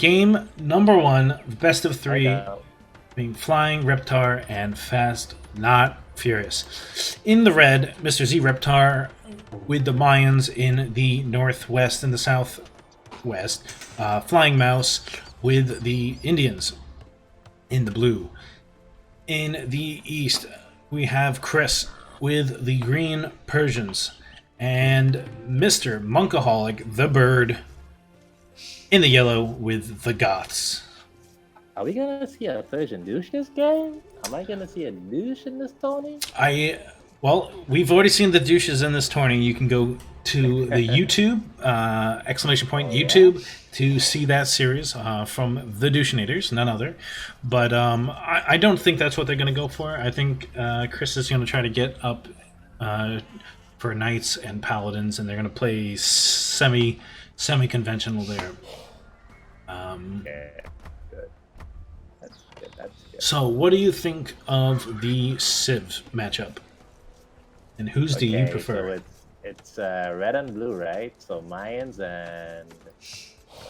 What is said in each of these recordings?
game number one, best of I three, go. being Flying Reptar and Fast Not Furious. In the red, Mr. Z Reptar with the Mayans in the northwest and the southwest. Flying Mouse with the Indians in the blue. In the east, we have Chris with the green Persians and Mr. Monkaholic, the bird, in the yellow with the Goths. Are we gonna see a Persian douche this game? Am I gonna see a douche in this Tony? Well, we've already seen the douches in this tourney. You can go to the YouTube, exclamation point Oh yeah. YouTube, to see that series from the Douchinators, none other. But I don't think that's what they're going to go for. I think Chris is going to try to get up for Knights and Paladins, and they're going to play semi-conventional there. Yeah. Good. That's good. That's good. So, what do you think of the Civ matchup? And whose do you Okay, so prefer? it's red and blue, right? So Mayans and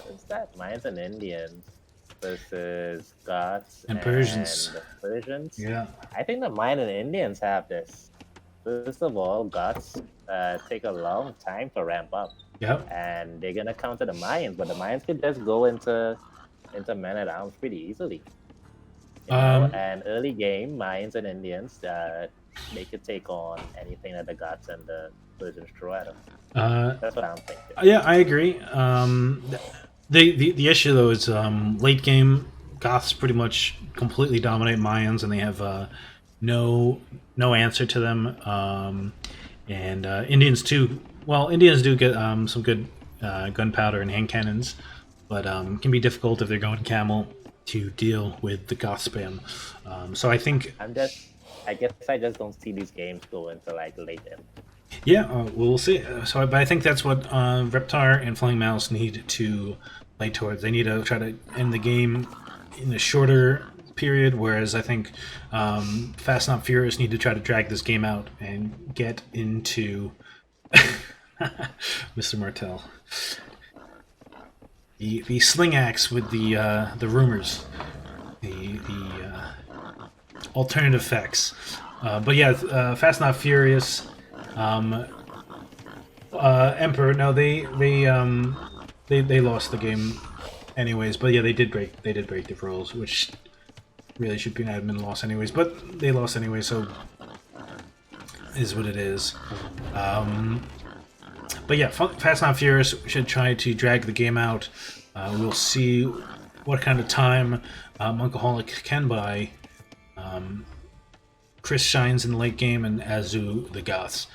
what is that? Mayans and Indians versus Goths And and Persians. the Persians. Yeah. I think the Mayan and Indians have this. First of all, Goths take a long time to ramp up, Yep. and they're gonna counter the Mayans, but the Mayans could just go into men at arms pretty easily. You know, Um, and early game, Mayans and Indians, they could take on anything that the Goths and the Persians throw at them. uh, That's what I'm thinking. yeah, I agree. The issue though is late game Goths pretty much completely dominate Mayans, and they have no answer to them. And Indians too. Well, Indians do get some good gunpowder and hand cannons, but it can be difficult if they're going camel to deal with the Goth spam. So I think I guess I just don't see these games go into like late end. yeah, we'll see. But I think that's what Reptar and Flying Mouse need to play towards. They need to try to end the game in a shorter period, whereas I think Fast Not Furious need to try to drag this game out and get into Mr. Martel. The sling axe with the rumors, the alternative facts. But yeah, Fast Not Furious. Emperor. No, they lost the game, anyways. But yeah, they did break the rules, which really should be an admin loss, anyways. But they lost anyway, so is what it is. But yeah, Fast Not Furious should try to drag the game out. We'll see what kind of time Monkaholic can buy. Chris shines in the late game, and Azu the Goths.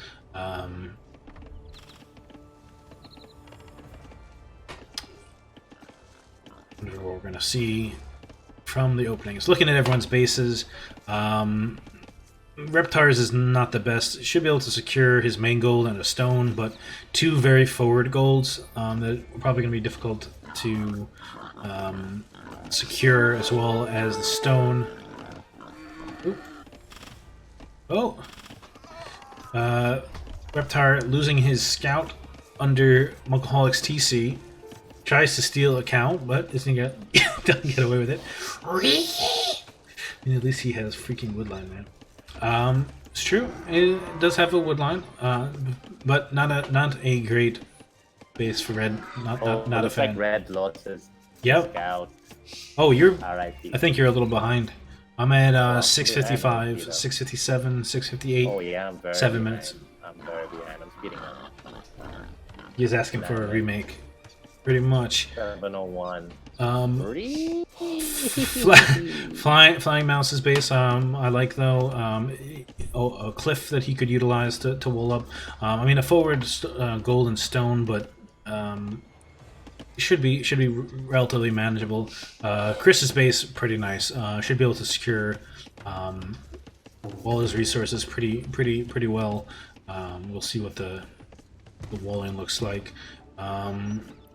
What we're going to see from the openings. Looking at everyone's bases, Reptar's is not the best. Should be able to secure his main gold and a stone, but two very forward golds that are probably going to be difficult to secure, as well as the stone. Ooh. Oh! Reptar losing his scout under Monkaholic's TC. Tries to steal a cow, but doesn't get away with it. And at least he has freaking woodline, man. It's true. It does have a woodline, but not a great base for red. Not a looks fan. like Red lost his Yep. scout. Oh, R.I.P. I think you're a little behind. I'm at Oh, 6:55, yeah. 6:57, 6:58. Oh yeah, I'm very 7 behind. minutes. I'm very behind. I'm speeding up. He's asking for a remake, pretty much. 701. Flying Mouse's base, I like though. A cliff that he could utilize to wall up. I mean, a forward gold and stone, but should be relatively manageable. Chris's base pretty nice. Should be able to secure all his resources pretty well. We'll see what the walling looks like.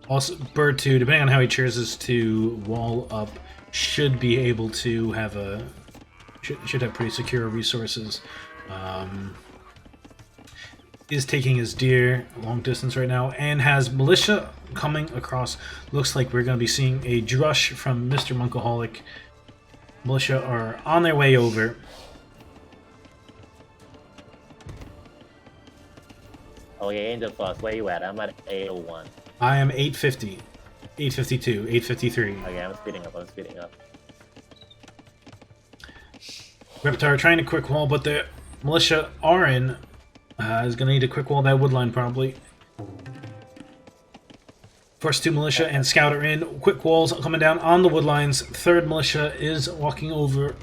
Also, Bird 2, depending on how he chooses to wall up, should be able to have should have pretty secure resources. is taking his deer long distance right now and has militia coming across. Looks like we're going to be seeing a drush from Mr. Monkaholic. Militia are on their way over. Okay, Angel Force, where you at? I'm at 801. I am 850, 852, 853. Okay, I'm speeding up. I'm speeding up. Reptar trying to quick wall, but the militia are in. Is going to need a quick wall that wood line probably. First two militia and scout are in. Quick walls coming down on the wood lines. Third militia is walking over.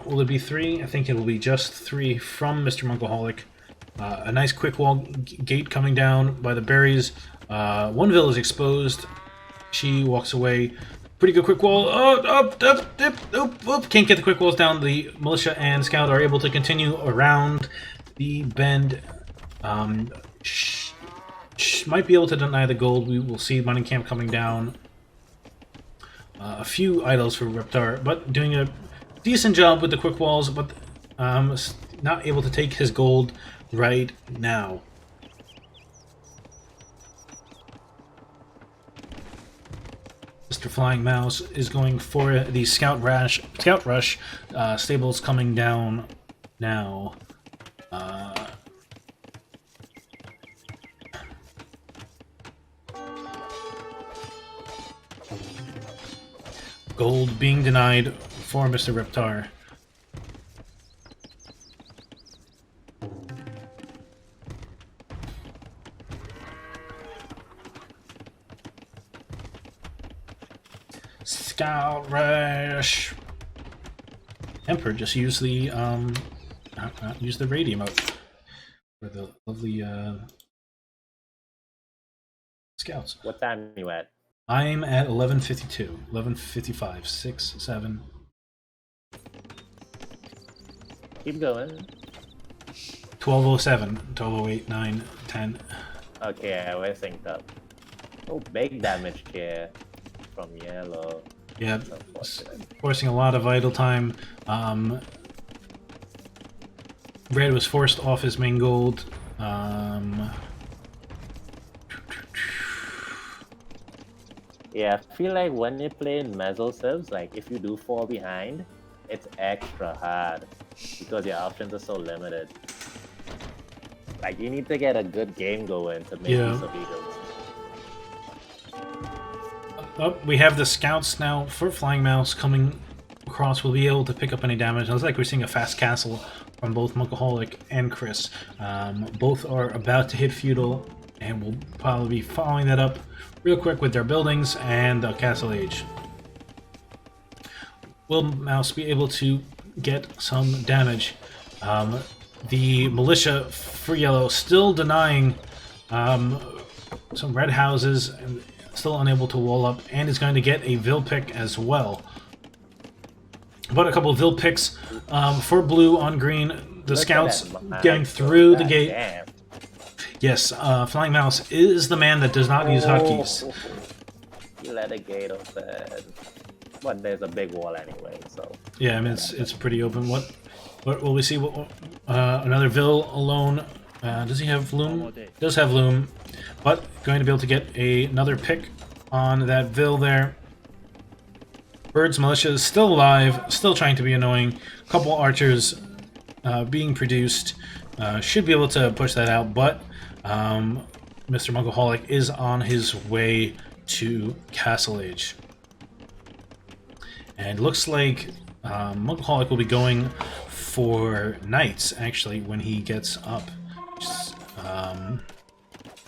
Will it be three? I think it will be just three from Mr. Monkaholic. A nice quick wall gate coming down by the berries. One vill is exposed. She walks away. Pretty good quick wall. Up. Can't get the quick walls down. The militia and scout are able to continue around the bend. Might be able to deny the gold. We will see mining camp coming down. A few idols for Reptar, but doing a decent job with the quick walls, but not able to take his gold right now. Mr. Flying Mouse is going for the scout rush. Stables coming down now. Gold being denied for Mr. Reptar. Scout rush. Emperor just use the use the radio mode for the lovely scouts. What time are you at? I'm at 11:52, 11:55, 6, 7. Keep going. 12:07, 12:08, 9, 10. Okay, we're synced up. Oh, big damage here from yellow. Yeah, forcing a lot of idle time. Red was forced off his main gold. Yeah, I feel like when you play in Mezzo Civs, like if you do fall behind, it's extra hard because your options are so limited. Like you need to get a good game going to make use of eagles. Oh, we have the scouts now for Flying Mouse coming across. We'll be able to pick up any damage. It looks like we're seeing a fast castle from both Monkaholic and Chris. Both are about to hit feudal, and we'll probably be following that up real quick with their buildings and Castle Age. Will Mouse be able to get some damage? The militia for yellow still denying some red houses and still unable to wall up, and is going to get a Vil pick as well. But a couple of Vil picks for blue on green. The scouts getting through the gate. Damn. Yes, Flying Mouse is the man that does not use hotkeys. You let a gate open. But there's a big wall anyway, so. Yeah, I mean it's pretty open. What will we see? Another Vil alone. Does he have loom? Does have loom, but going to be able to get another pick on that Vil there. Bird's militia is still alive, still trying to be annoying. Couple archers being produced. Should be able to push that out, but Mr. Monkaholic is on his way to Castle Age. And looks like Monkaholic will be going for knights, actually, when he gets up.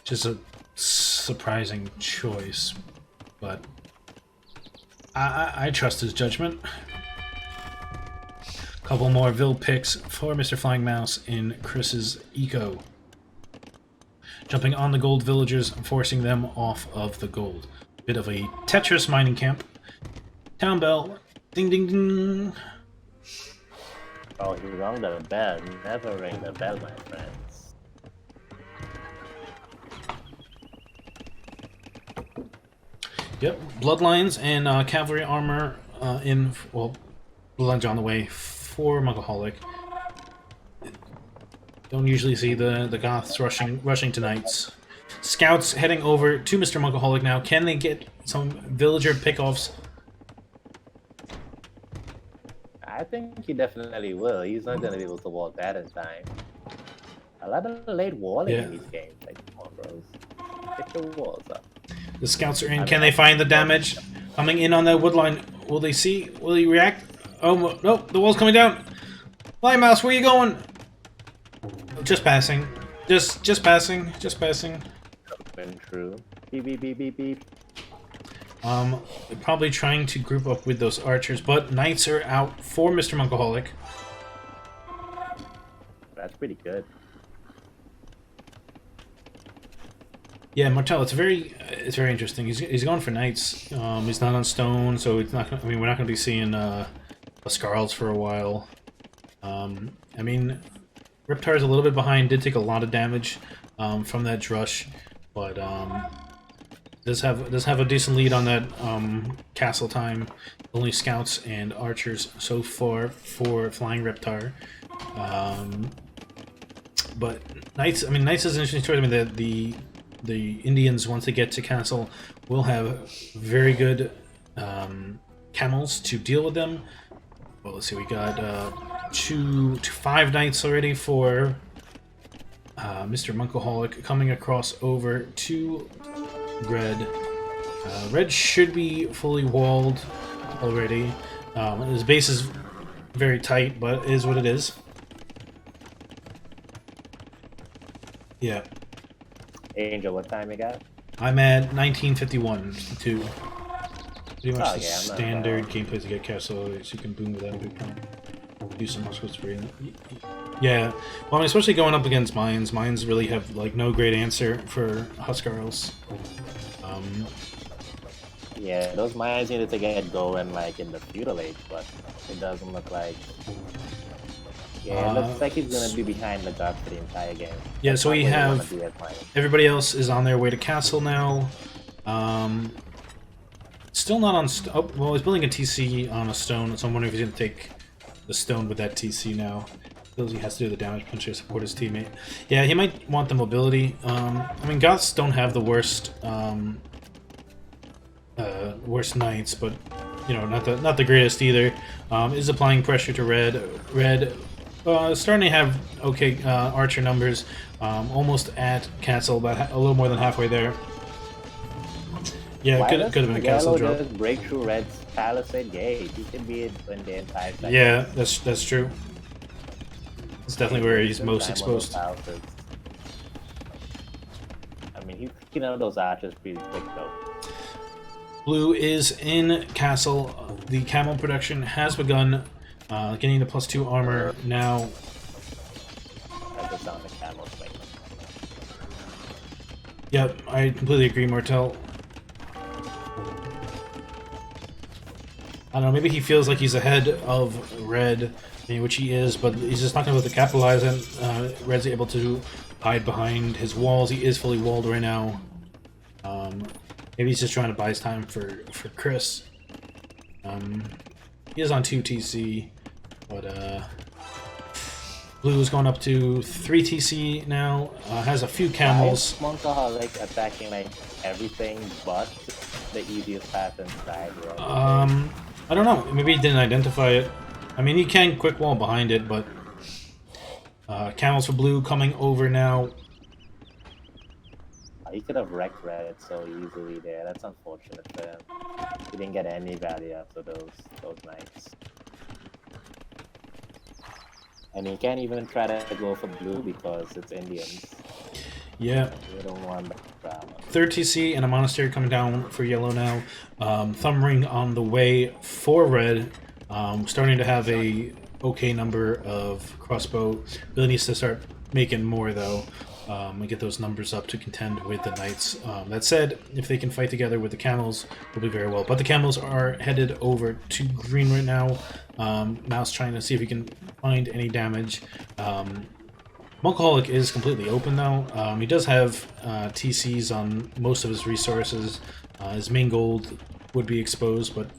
Just a surprising choice, but I trust his judgment. Couple more Vil picks for Mr. Flying Mouse in Chris's eco. Jumping on the gold villagers, forcing them off of the gold. Bit of a Tetris mining camp. Town bell. Ding ding ding. Oh, he rang the bell. Never ring the bell, my friends. Yep, bloodlines and cavalry armor bloodlines on the way for Monkaholic. Don't usually see the Goths rushing to Knights. Scouts heading over to Mr. Monkaholic now. Can they get some villager pickoffs? I think he definitely will. He's not gonna be able to wall that in time. A lot of late walling in these games. Like, come on, bros. Get your walls up. The scouts are in. Can they find the damage? Coming in on that wood line. Will they see? Will he react? Oh, no. The wall's coming down. Fly Mouse, where are you going? Just passing. Just passing. Just passing. Been true. Beep, beep, beep, beep, beep. They're probably trying to group up with those archers, but Knights are out for Mr. Monkaholic. That's pretty good. Yeah, Martel, it's very interesting. He's going for Knights. He's not on stone, so it's not. I mean, we're not going to be seeing Scarls for a while. I mean, Reptar's a little bit behind. Did take a lot of damage from that drush, but does have a decent lead on that castle time. Only scouts and archers so far for Flying Reptar. But Knights. I mean, Knights is an interesting choice. I mean, the Indians, once they get to castle, will have very good camels to deal with them. Well, let's see. We got 2 to 5 Knights already for Mr. Monkaholic coming across over to Red. Red should be fully walled already. His base is very tight, but it is what it is. Yeah. Angel, what time you got? I'm at 1951 to pretty much the yeah, standard gameplay to get castle, so you can boom without a big problem. Do some muscles for you. Yeah, well, I mean, especially going up against mines. Mines really have like no great answer for Huskarls. Yeah, those mines needed to get going like in the feudal age, but it doesn't look like. Yeah, it looks like he's gonna be behind the Goths for the entire game. Yeah, That's so we have everybody else is on their way to castle now. Still not on. Oh, well, he's building a TC on a stone, so I'm wondering if he's gonna take the stone with that TC now. Feels he has to do the damage punch to support his teammate. Yeah, he might want the mobility. I mean, Goths don't have the worst worst knights, but you know, not the greatest either. Is applying pressure to Red. Red starting to have okay archer numbers. Almost at castle, about a little more than halfway there. Yeah, could have been a castle drop. Just break through Red's palisade gate. He can be in the entire section. Yeah, that's true. It's definitely where he's most exposed. I mean, he's picking out those archers pretty quick though. Blue is in castle. The camel production has begun. Getting the +2 armor now. That does sound like camels. Yep, I completely agree, Martel. I don't know, maybe he feels like he's ahead of Red, I mean, which he is, but he's just not going to be able to capitalize on. Red's able to hide behind his walls. He is fully walled right now. Maybe he's just trying to buy his time for Chris. He is on 2 TC, but Blue is going up to 3 TC now. Has a few camels. Monkaholic attacking like everything but the easiest path inside. I don't know. Maybe he didn't identify it. I mean, he can quick wall behind it, but camels for Blue coming over now. He could have wrecked Red so easily there. That's unfortunate for him. He didn't get any value after those knights. And he can't even try to go for Blue because it's Indians. Yeah. We don't want that drama. 3rd TC and a monastery coming down for Yellow now. Thumb Ring on the way for Red. Starting to have a okay number of crossbow. Really needs to start making more though. And get those numbers up to contend with the knights. That said, if they can fight together with the camels, will be very well. But the camels are headed over to green right now. Mouse trying to see if he can find any damage. Monkaholic is completely open though. He does have TCs on most of his resources. His main gold would be exposed, but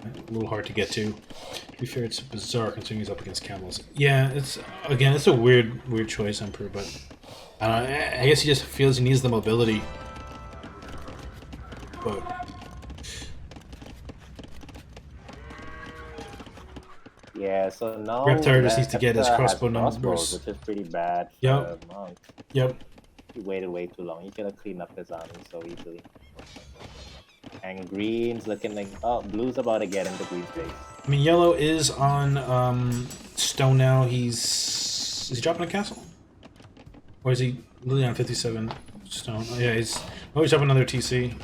A little hard to get to. To be fair, it's bizarre considering he's up against camels. Yeah, it's a weird choice, Emperor, but I guess he just feels he needs the mobility. But yeah, so now Reptar just needs to get his crossbow numbers, numbers. which is pretty bad for Yep. Monk. Yep. He waited way too long. He could have cleaned up his army so easily. And green's looking like blue's about to get into green's base. I mean, yellow is on stone now. Is he dropping a castle? Or is he literally on 57 stone? Oh, yeah, he's dropping another TC.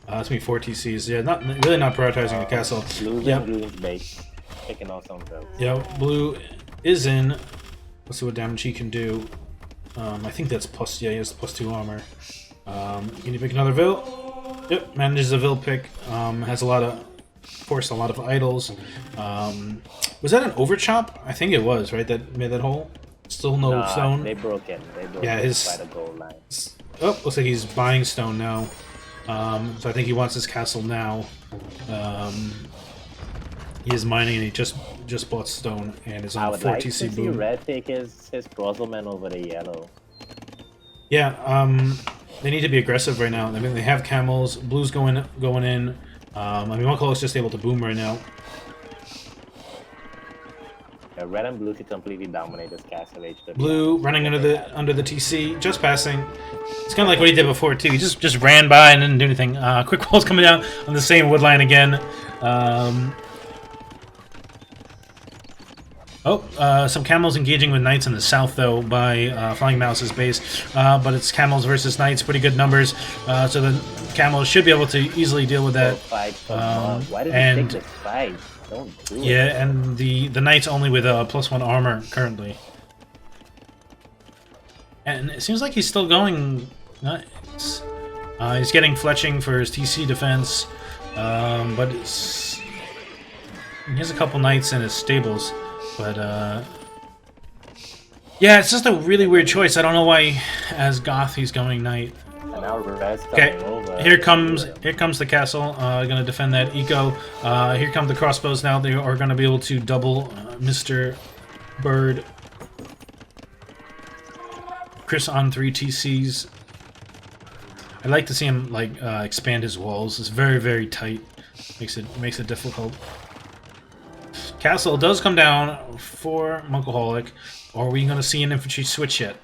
That's me 4 TCs. Yeah, really not prioritizing the castle. Blue's in green's base, picking out some builds. Yeah, blue is in. Let's see what damage he can do. I think that's plus. Yeah, he has +2 armor. Can you pick another Vil? Yep, manages a Vil pick. Has a lot of idols. Was that an overchop? I think it was, right? That made that hole. Still no stone. They broke in. They broke in by the goal line. Oh, looks like he's buying stone now. So I think he wants his castle now. He is mining and he just bought stone and is on 4 TC boom. Red take his Crossbowman over the yellow. Yeah, they need to be aggressive right now. I mean, they have camels. Blue's going in. I mean, Monko is just able to boom right now. Yeah, red and blue could completely dominate this castle HW. Blue running under the TC, just passing. It's kind of like what he did before too. He just ran by and didn't do anything. Quick wall's coming down on the same wood line again. Some camels engaging with knights in the south, though, by Flying Mouse's base. But it's camels versus knights, pretty good numbers. So the camels should be able to easily deal with that. Why did he take this fight? Don't do it. Yeah, and the knights only with +1 armor currently. And it seems like he's still going nuts. He's getting fletching for his TC defense, but he has a couple knights in his stables. But, yeah, it's just a really weird choice. I don't know why, as Goth, he's going knight. And now Red's okay, over. here comes the castle. Gonna defend that eco. Here come the crossbows now. They are gonna be able to double Mr. Bird. Chris on 3 TCs. I'd like to see him like expand his walls. It's very, very tight. Makes it difficult. Castle does come down for Monkaholic. Are we going to see an infantry switch yet?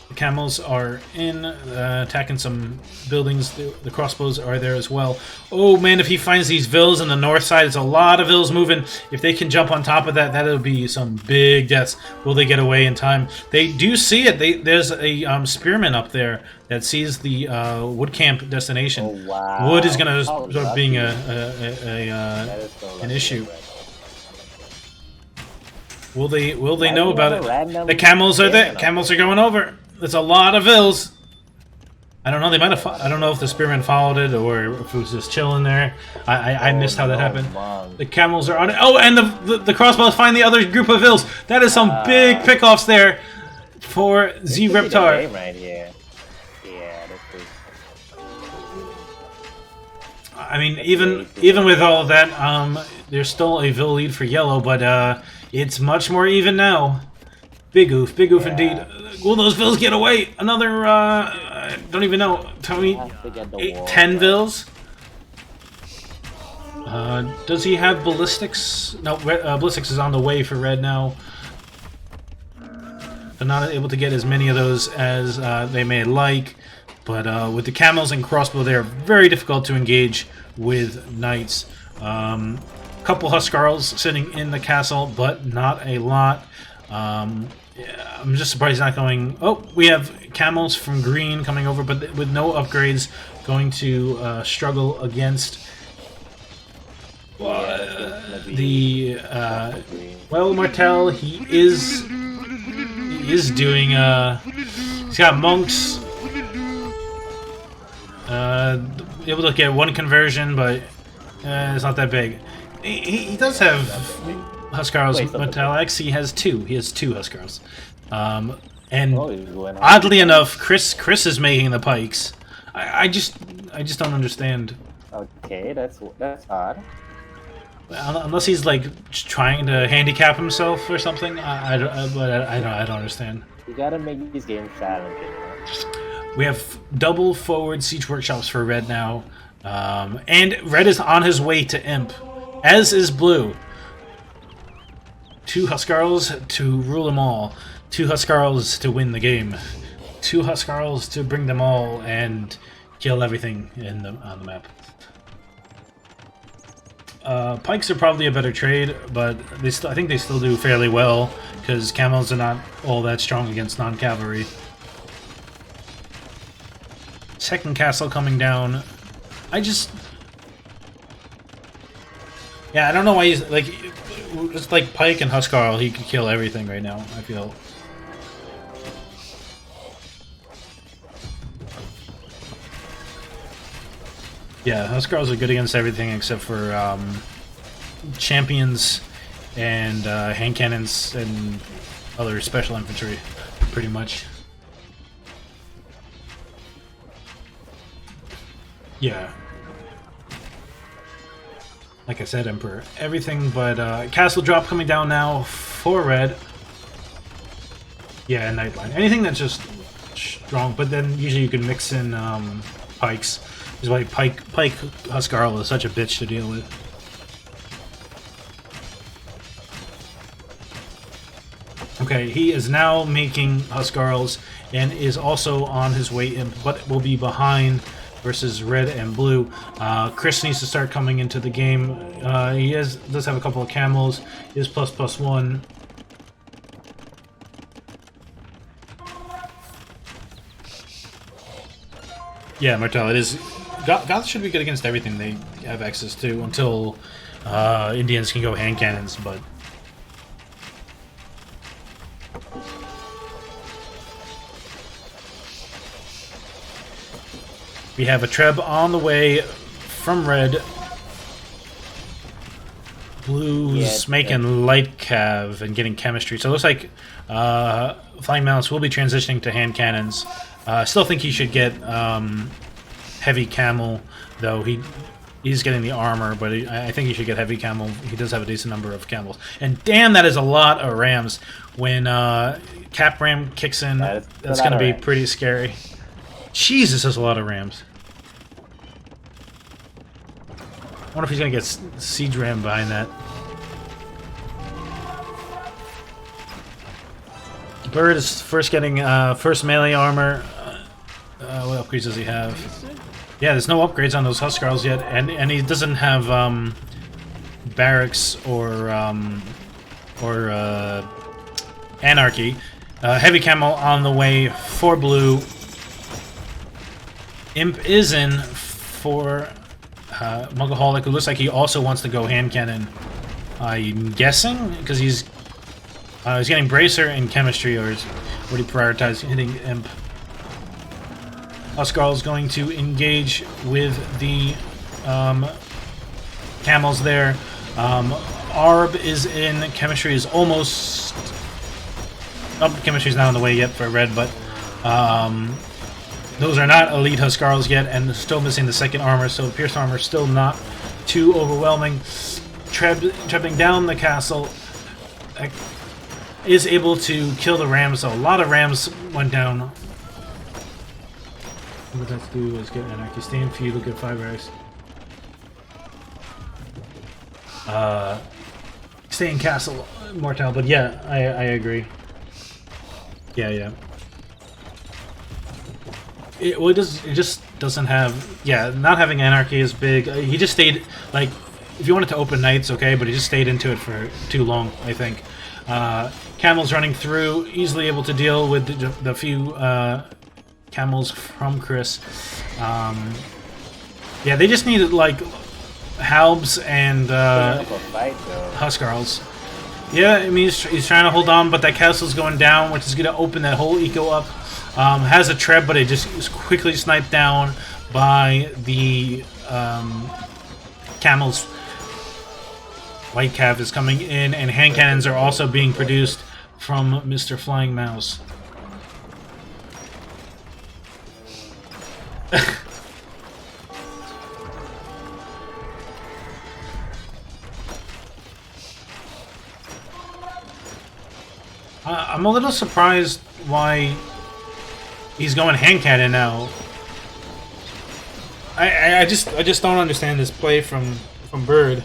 The camels are in, attacking some buildings. The crossbows are there as well. Oh man, if he finds these vills on the north side, it's a lot of vills moving. If they can jump on top of that, that'll be some big deaths. Will they get away in time? They do see it. There's a spearman up there that sees the wood camp destination. Oh, wow. Wood is going to start being an issue. Will they know about it? The camels are there. Camels are going over. There's a lot of vills. I don't know. They might have. I don't know if the spearman followed it or if it was just chilling there. I missed how that happened. The camels are on it. Oh, and the crossbows find the other group of vills. That is some big pickoffs there for WeTheHoused. Right here. Yeah, this is... I mean, even with all of that, there's still a vill lead for yellow, but it's much more even now. Big oof indeed. Will those vills get away? Another, I don't even know. Tell me, 10 vills? Does he have ballistics? No, ballistics is on the way for red now. They're not able to get as many of those as they may like. But with the camels and crossbow, they are very difficult to engage with knights. Couple Huskarls sitting in the castle, but not a lot. Yeah, I'm just surprised he's not going... Oh, we have camels from green coming over, but with no upgrades, going to struggle against the... well, Martel, he is doing... he's got monks. Able to get 1 conversion, but it's not that big. He does have Huskarls. Metalax, he has 2. He has 2 Huskarls. And oddly enough, Chris is making the pikes. I just don't understand. Okay, that's odd. Unless he's like trying to handicap himself or something. I don't understand. You gotta make these games challenging, you know? We have double forward siege workshops for Red now, and Red is on his way to Imp, as is Blue. 2 Huskarls to rule them all. 2 Huskarls to win the game. 2 Huskarls to bring them all and kill everything on the map. Pikes are probably a better trade, but I think they still do fairly well because camels are not all that strong against non-cavalry. Second castle coming down. Yeah, I don't know why he's like. Just like Pike and Huskarl, he could kill everything right now, I feel. Yeah, Huskarls are good against everything except for champions and hand cannons and other special infantry, pretty much. Yeah. Like I said, Emperor. Everything but castle drop coming down now for Red. Yeah, and Nightline. Anything that's just strong, but then usually you can mix in pikes. This is why Pike Huskarl is such a bitch to deal with. Okay, he is now making Huskarls and is also on his way in, but will be behind versus Red and Blue. Chris needs to start coming into the game. He does have a couple of camels. He is ++1. Yeah, Martel, it is. Goths should be good against everything they have access to until Indians can go hand cannons, but. We have a Treb on the way from Red. Blue's making light cav and getting chemistry. So it looks like Flying Mounts will be transitioning to hand cannons. I still think he should get heavy camel, though he's getting the armor, but I think he should get heavy camel. He does have a decent number of camels. And damn, that is a lot of rams. When Cap Ram kicks in, that's going to be pretty scary. Jesus, there's a lot of rams. I wonder if he's going to get Siege Ram behind that. Bird is first getting first melee armor. What upgrades does he have? Yeah, there's no upgrades on those Huskarls yet, and he doesn't have barracks or anarchy. Heavy camel on the way for Blue. Imp is in for Mugaholic, who looks like he also wants to go hand cannon. I'm guessing because he's getting Bracer and Chemistry, or would he prioritize hitting Imp? Huskarl is going to engage with the camels there. Arb is in. Chemistry is almost. Oh, Chemistry's not on the way yet for Red, but. Those are not elite Huskarls yet, and still missing the second armor, so Pierce armor still not too overwhelming. Trebbing down the castle is able to kill the rams, so a lot of rams went down. What we have to do is get Anarchy. Stay in feudal, get 5 barracks. Stay in castle, Mortal, but yeah, I agree. Yeah. It just doesn't have... Yeah, not having Anarchy is big. He just stayed... Like, if you wanted to open Knights, okay, but he just stayed into it for too long, I think. Camels running through, easily able to deal with the few camels from Chris. Yeah, they just needed, like, Halbs and Huskarls. Yeah, I mean, he's trying to hold on, but that castle's going down, which is going to open that whole eco up. Has a Treb, but it just is quickly sniped down by the camels. White Cav is coming in, and hand cannons are also being produced from Mr. Flying Mouse. I'm a little surprised why he's going hand cannon now. I just don't understand this play from Bird.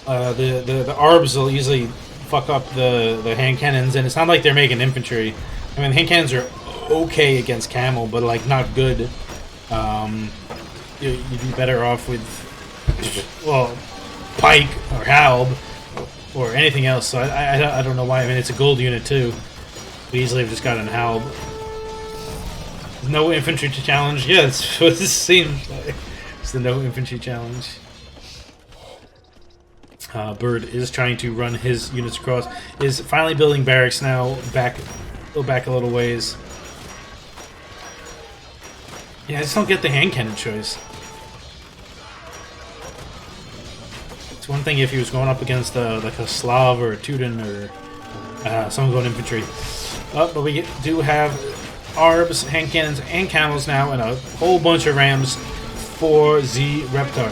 The arbs will easily fuck up the hand cannons, and it's not like they're making infantry. I mean, hand cannons are okay against camel, but like not good. You'd be better off with, well, pike or halb or anything else. So I don't know why. I mean, it's a gold unit too. We easily have just gotten halb. No infantry to challenge. Yeah, that's what this seems like. It's the no infantry challenge. Bird is trying to run his units across. Is finally building barracks now. Go back a little ways. Yeah, I just don't get the hand cannon choice. It's one thing if he was going up against like a Slav or a Teuton or someone going infantry. Oh, but we do have arbs, hand cannons, and camels now, and a whole bunch of rams for the Reptar.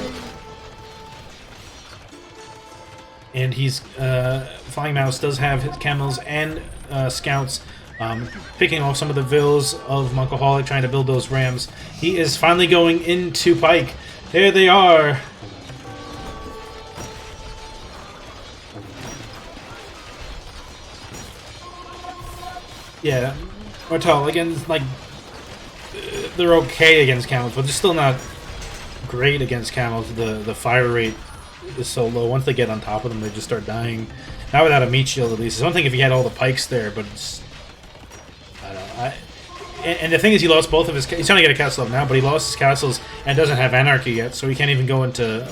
And he's Flying Mouse does have his camels and scouts picking off some of the villas of Monkaholic, trying to build those rams. He is finally going into Pike. There they are. Yeah, Mortal again. Like they're okay against camels, but they're still not great against camels. The fire rate is so low. Once they get on top of them, they just start dying. Not without a meat shield, at least. It's one thing if he had all the pikes there, but it's, I don't know. And the thing is, he lost both of his. He's trying to get a castle up now, but he lost his castles and doesn't have anarchy yet, so he can't even go into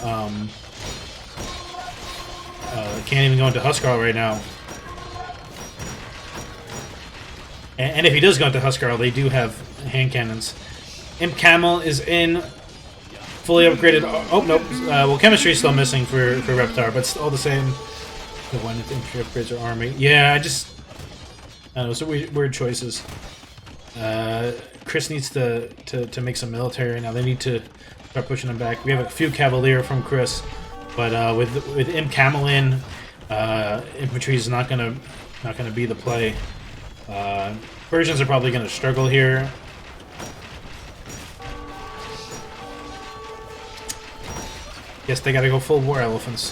Huskarl right now. And if he does go into Huskarl, they do have hand cannons. Imp Camel is in. Fully upgraded. Oh, nope. Well, chemistry is still missing for Reptar, but it's all the same. The one with infantry upgrades or army. Yeah, I don't know. So weird choices. Chris needs to make some military now. They need to start pushing them back. We have a few cavalier from Chris, but with Imp Camel in, infantry is not gonna be the play. Persians are probably gonna struggle here. Guess they gotta go full war elephants.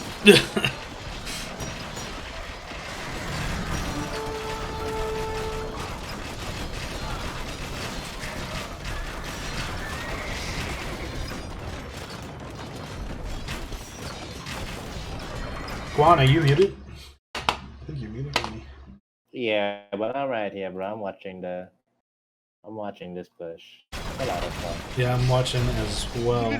Guan, are you muted? I think you're muted on me. Yeah, but I'm right here, bro. I'm watching this push. A lot of stuff. Yeah, I'm watching as well.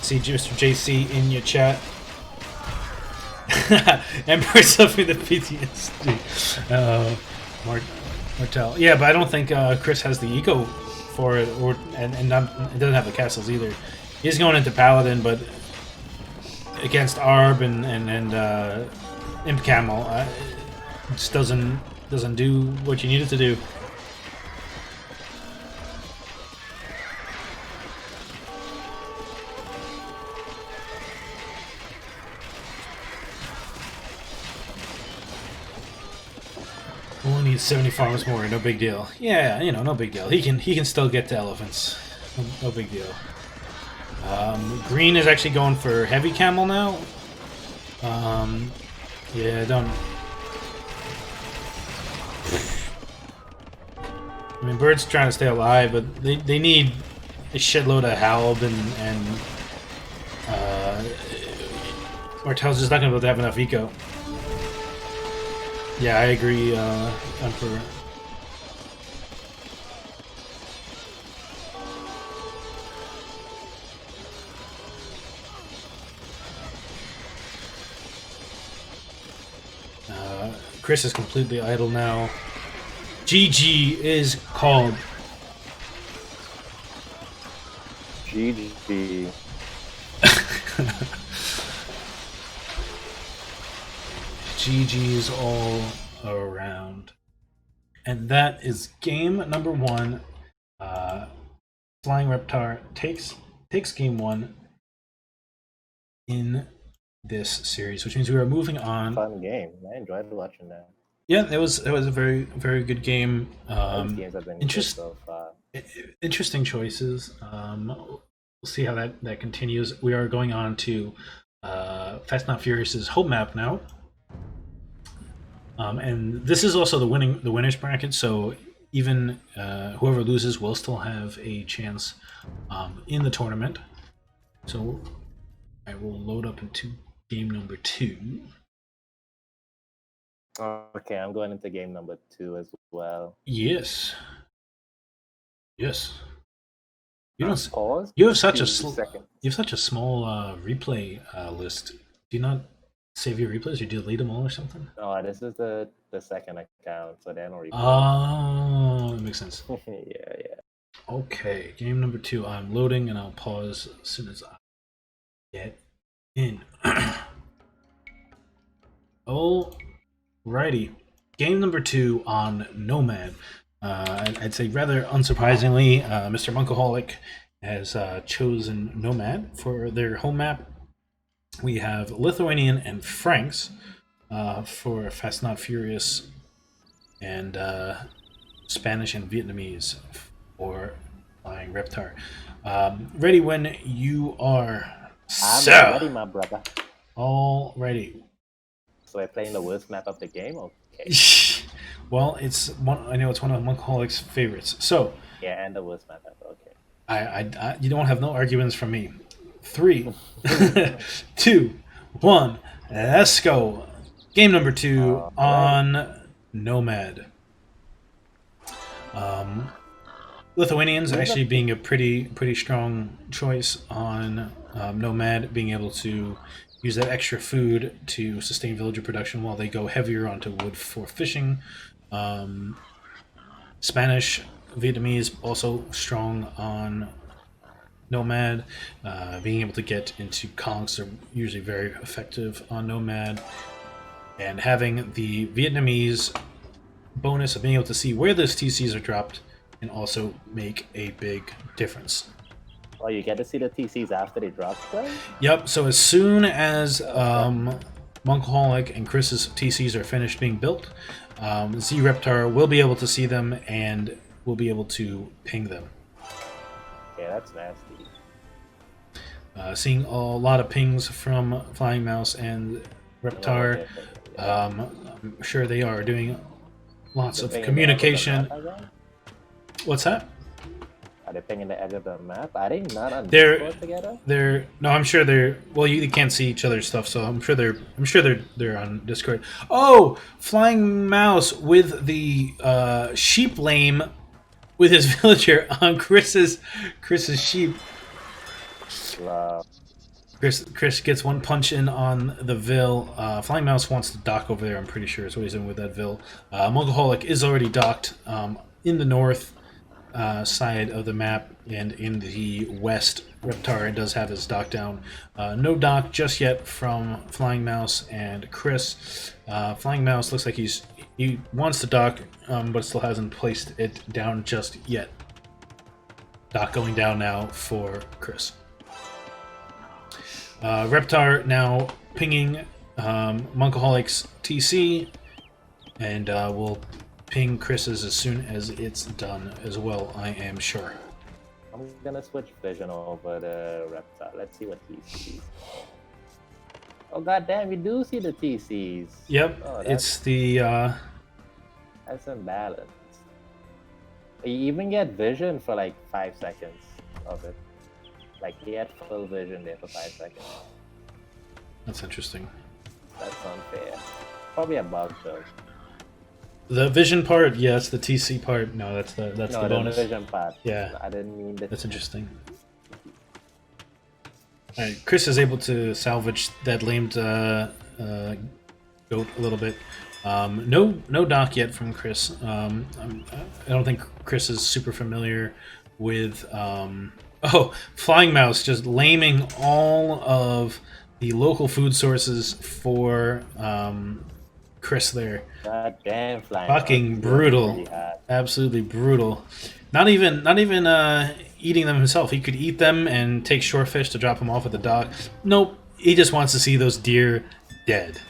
See Mr. JC in your chat. Emperor suffering the PTSD. Martel. Yeah, but I don't think Chris has the eco for it, and it doesn't have the castles either. He's going into Paladin, but against Arb and Imp Camel, it just doesn't do what you need it to do. Only needs 70 farms more, no big deal. Yeah, you know, no big deal. He can still get to elephants. No big deal. Green is actually going for heavy camel now. Yeah, don't. I mean, Bird's trying to stay alive, but they need a shitload of halb and Martel's just not gonna be able to have enough eco. Yeah, I agree, Emperor. Chris is completely idle now. GG is called. GG. GG's all around. And that is game number 1. FlyingReptar takes game 1 in this series, which means we are moving on. Fun game. I enjoyed watching that. Yeah, it was a very good game. All these games have been good so far. Interesting choices. We'll see how that continues. We are going on to Fast Not Furious's home map now, and this is also the winners bracket. So even whoever loses will still have a chance in the tournament. So I will load up into game number 2. Okay, I'm going into game number 2 as well. Yes. Yes. You don't. Pause. You have such a you have such a small replay list. Do you not save your replays? Or do you delete them all or something? No, this is the second account, so there are no replays. Oh, that makes sense. yeah. Okay, game number 2. I'm loading, and I'll pause as soon as I get in. Alrighty, game number 2 on Nomad. I'd say rather unsurprisingly, Mr. Monkaholic has chosen Nomad for their home map. We have Lithuanian and Franks for Fast Not Furious, and Spanish and Vietnamese for FlyingReptar. Ready when you are. I'm ready, my brother. Alrighty. So we're playing the worst map of the game? Okay. Well, I know it's one of Monkaholic's favorites. So yeah, and the worst map ever. Okay. I you don't have no arguments from me. 3, 2, 1. Let's go. Game number 2 on Nomad. Lithuanians actually being a pretty strong choice on Nomad, being able to use that extra food to sustain villager production while they go heavier onto wood for fishing. Spanish, Vietnamese also strong on Nomad. Being able to get into conks are usually very effective on Nomad. And having the Vietnamese bonus of being able to see where those TCs are dropped can also make a big difference. Oh, you get to see the TCs after they drop them? Yep, so as soon as Monkaholic and Chris's TCs are finished being built, WeTheHoused will be able to see them and will be able to ping them. Yeah, that's nasty. Seeing a lot of pings from Flying Mouse and Reptar. I'm sure they are doing lots of communication. What's that? Are they pinging the edge of the map? Are they not on Discord together? No, I'm sure they're. Well, you can't see each other's stuff, so I'm sure they're on Discord. Oh, Flying Mouse with the sheep lame with his villager on Chris's sheep. Wow. Chris gets one punch in on the Vil. Flying Mouse wants to dock over there, I'm pretty sure is what he's in with that Vil. Monkaholic is already docked in the north side of the map, and in the west, Reptar does have his dock down. No dock just yet from Flying Mouse and Chris. Flying Mouse looks like he wants to dock, but still hasn't placed it down just yet. Dock going down now for Chris. Reptar now pinging Monkaholic's TC, and we'll ping Chris's as soon as it's done as well, I am sure. I'm gonna switch vision over to Reptar. Let's see what he sees. Oh goddamn, we do see the TCs. Yep, it's the that's imbalanced. You even get vision for like 5 seconds of it. Like he had full vision there for 5 seconds. That's interesting. That's unfair. Probably a bug though. The vision part, yes. The TC part, no. That's the bonus. The vision part. Yeah, I didn't mean that. That's interesting. All right, Chris is able to salvage that lamed goat a little bit. No dock yet from Chris. I don't think Chris is super familiar with. Flying Mouse just laming all of the local food sources for Chris there. God damn, Flying Fucking Mouse. Brutal. Absolutely brutal. Not even eating them himself. He could eat them and take shore fish to drop them off at the dock. Nope. he just wants to see those deer dead.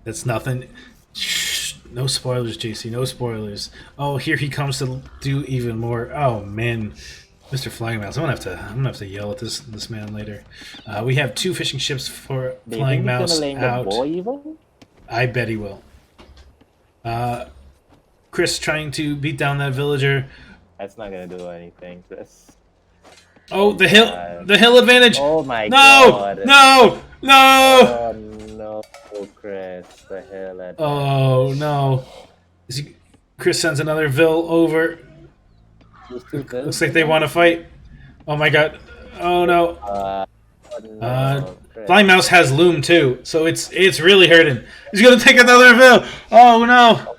That's nothing. Shh, no spoilers, JC. No spoilers. Oh, here he comes to do even more. Oh man, Mr. Flying Mouse. I'm gonna have to yell at this man later. We have 2 fishing ships for Do you Flying think he's Mouse gonna lame out. the boy even? I bet he will. Chris trying to beat down that villager. That's not gonna do anything, Chris. Oh, the God. hill advantage. Oh my No, God. no, no. Oh no, Chris. The hell. Oh no. Chris sends another Vil over. Looks like they want to fight. Oh my god. Oh no. Chris. Flying Mouse has Loom too, so it's really hurting. He's gonna take another Vil. Oh no.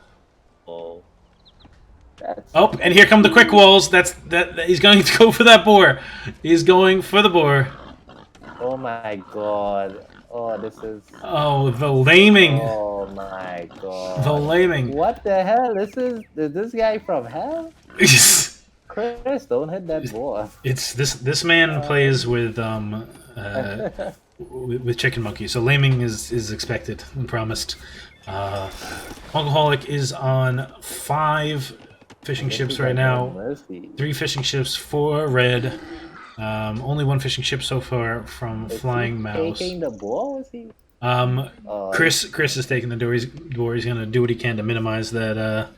Oh. Oh, and here come the quick walls. That he's going to go for that boar. He's going for the boar. Oh my God. Oh, this is. Oh, the laming. Oh my God. The laming. What the hell? Is this guy from hell? Chris, don't hit that boar. It's this man plays with with chicken monkey, so laming is expected and promised. Alcoholic is on 5 fishing ships right now. 3 fishing ships for red. Only 1 fishing ship so far from Flying Mouse. Taking the boar? Was he? Chris is taking the door. He's gonna do what he can to minimize that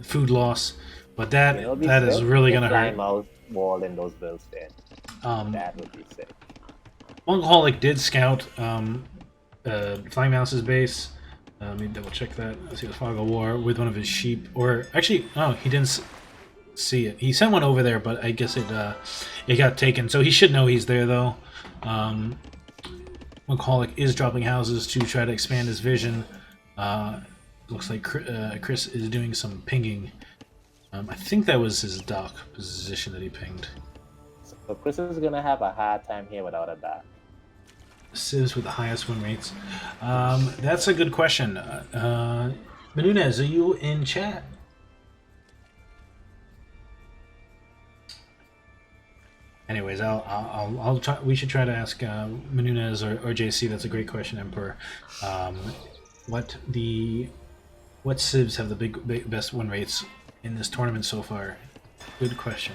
food loss, but that is really gonna hurt. Mouse wall in those bills there. That would be sick. Alcoholic did scout Flying Mouse's base. Let me double check that. Let's see, it was Fog of War with one of his sheep, or actually, oh, he didn't see it. He sent one over there, but I guess it got taken. So he should know he's there though. Alcoholic is dropping houses to try to expand his vision. Looks like Chris is doing some pinging. I think that was his dock position that he pinged. So Chris is gonna have a hard time here without a dock. Civs with the highest win rates. That's a good question. Menunez, are you in chat? Anyways, I'll try. We should try to ask Menunez or JC. That's a great question, Emperor. What civs have the best win rates in this tournament so far? Good question.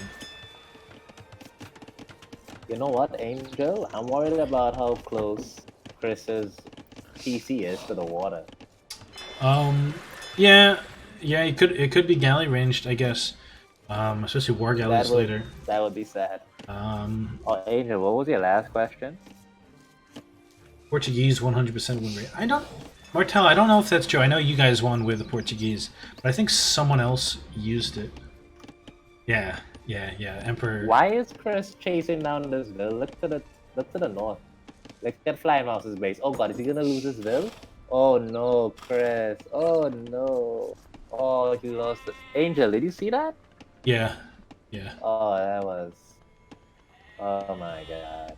You know what, Angel? I'm worried about how close Chris's PC is to the water. Yeah, it could be galley ranged, I guess. Especially war galleys later. That would be sad. Oh, Angel, what was your last question? Portuguese 100% win rate. Martel, I don't know if that's true. I know you guys won with the Portuguese, but I think someone else used it. Yeah, Emperor. Why is Chris chasing down this bill? Look to the north. Look at Flying Mouse's base. Oh god, is he gonna lose his bill? Oh no, Chris. Oh no. Oh, he lost it. Angel, did you see that? Yeah. Oh, that was. Oh my god.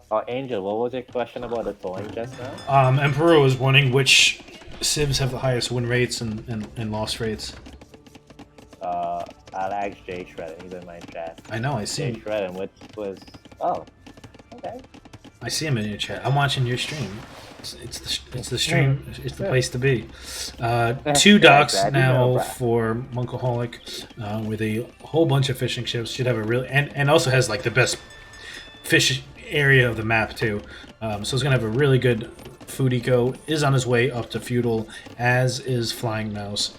Oh, Angel, what was your question about the towing just now? Emperor was wondering which civs have the highest win rates and loss rates. I'll ask Jay Shredden. He's in my chat. I know, I see Jay Shredden, which was. Oh, okay. I see him in your chat. I'm watching your stream. It's the stream. It's the place to be. 2 docks now for Monkaholic, with a whole bunch of fishing ships. Should have a really and also has like the best fish area of the map too. So it's gonna have a really good food eco. Is on his way up to feudal, as is Flying Mouse.